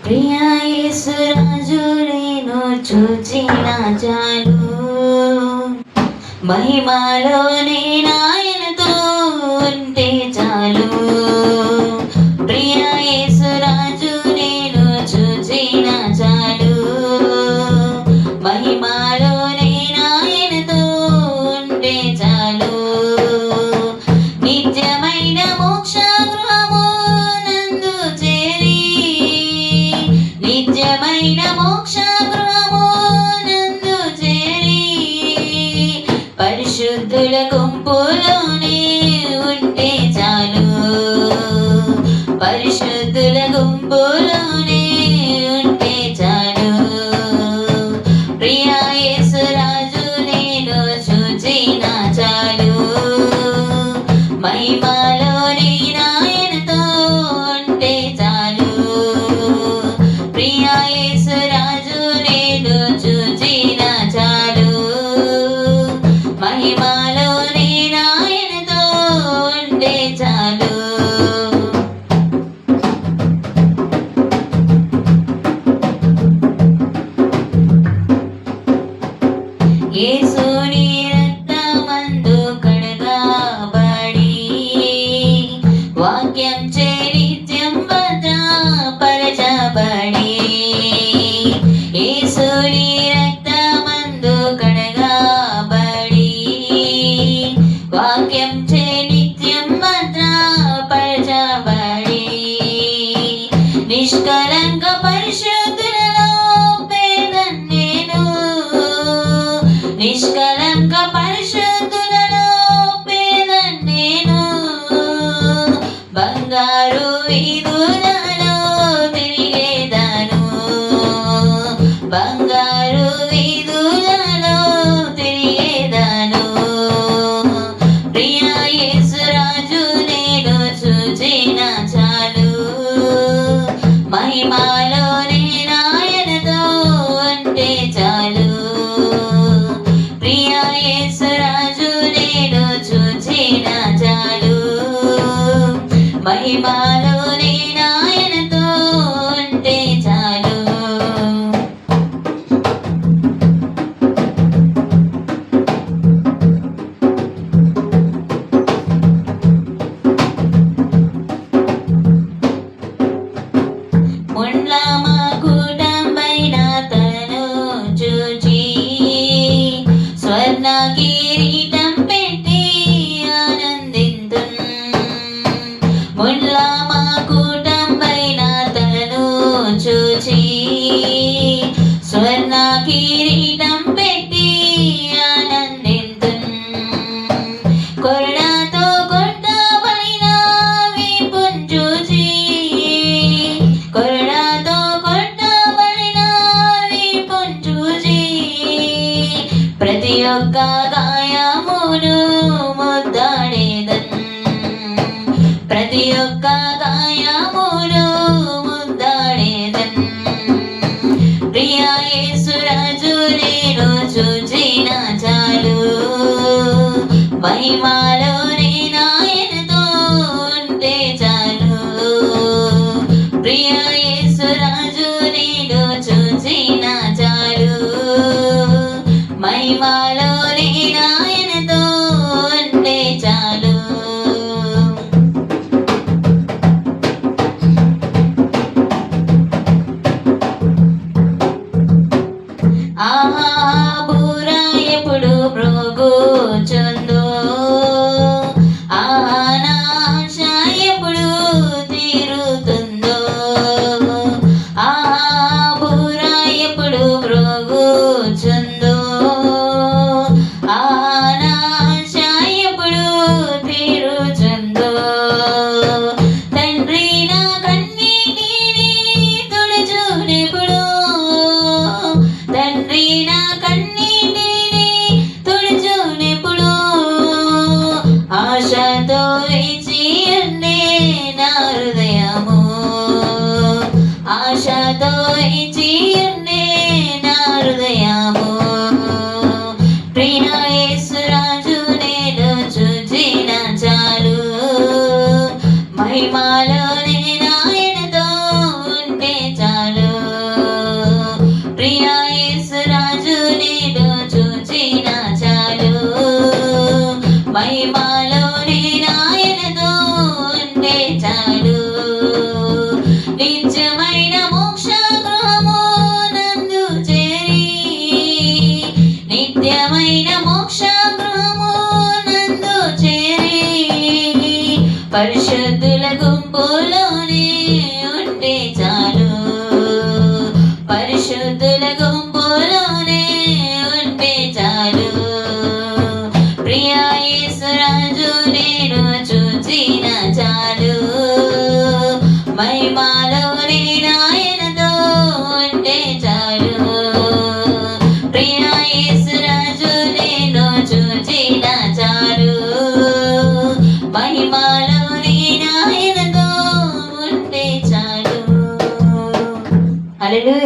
ప్రియా యేసురాజు నేను చూచిన చాలు, మహిమలో నేనాయనతో ఉంటే చాలు. ప్రియా యేసురాజు నేను చూచిన చాలు, మహిమలో నేనాయనతో ఉంటే చాలు. నిత్యమైన మోక్ష గృహము నందు చేరి, నిత్యమైన మోక్ష గృహము నందు చేరి, పరిశుద్ధుల గుంపులోనే ఉంటే చాలు, పరిశుద్ధుల గుంపులోనే ఉంటే చాలు. ప్రియా యేసురాజు నేను చూచిన చాలు, మహిమలో నేనాయనతో ఉంటే చాలు. ప్రియా యేసురాజు నేను చూచిన చాలు, మహిమలో నేనాయనతో ఉంటే చాలు. యేసుని రక్తమందు కడగబడి, వాక్యం చే నిత్యం భద్రపరచబడి, యేసుని రక్తమందు కడగబడి, వాక్యం చే నిత్యం భద్రపరచబడి, నిష్కలంక పరిశుద్ధులలో పేదన్నేను, నిష్కలంక పరిశుద్ధులలో పేదన్నేను, బంగారు వీధులలో తిరిగేదాను, బంగారు వీధులలో తిరిగేదాను. ప్రియా యేసురాజు నేను చూచిన చాలు, మహిమలో నేనాయనతో ఉంటే చాలు. ప్రియా యేసురాజు నేను చూచిన చాలు, మహిమలో నేనాయనతో ఉంటే చాలు. ముండ్ల మకుటంపైన తను చూచి, స్వర్ణ కిరీటం పెట్టి ఆనందింతున్. ముండ్ల మకుటంపైన తను చూచి, స్వర్ణ కిరీటం పెట్టి ఆనందింతున్. కొరడాతో కొట్టబడిన వీపున్ చూచి, కొరడాతో కొట్టబడిన వీపున్ చూచి, ప్రతి ఒక్క గాయమును ముద్దాడేదన్, ప్రతి ఒక్క గాయమును ముద్దాడేదన్. ప్రియా యేసురాజు నేను చూచిన చాలు, మహిమలో నేనాయనతో ఉంటే చాలు. ప్రియా యేసురాజు నేను చూచిన చాలు, మహిమలో నేనాయనతో ఉంటే చాలు. ఆహా బూర ఎప్పుడు మ్రోగుచుందో, ఆహా నా ఆశ ఎప్పుడు తీరుతుందో, ఆహా బూర ఎప్పుడు మ్రోగుచుందో, ఆహా నా ఆశ ఎప్పుడు తీరుచుందో. తండ్రి నా కన్నీటిని తుడుచునెప్పుడు, తండ్రి నా కన్నీటిని తుడుచునెప్పుడు, ఆశతో వేచి ఉండే నా హృదయము, ఆశతో వేచి ఉండే నా హృదయము. ప్రియా యేసురాజు నేను చూచిన చాలు, మహిమలో నేనాయనతో ఉంటే చాలు. గుంపులోనే ఉంటే చాలు, పరిశుద్ధుల గుంపులోనే ఉంటే చాలు. ప్రియా యేసురాజు నేను చూచిన చాలు, మహిమలో నాయనతో ఉంటే చాలు. ప్రియా యేసురాజు నేను చూచిన చాలు, మహిమలో నాయనతో ఉంటే చాలు. హల్లెలూయా.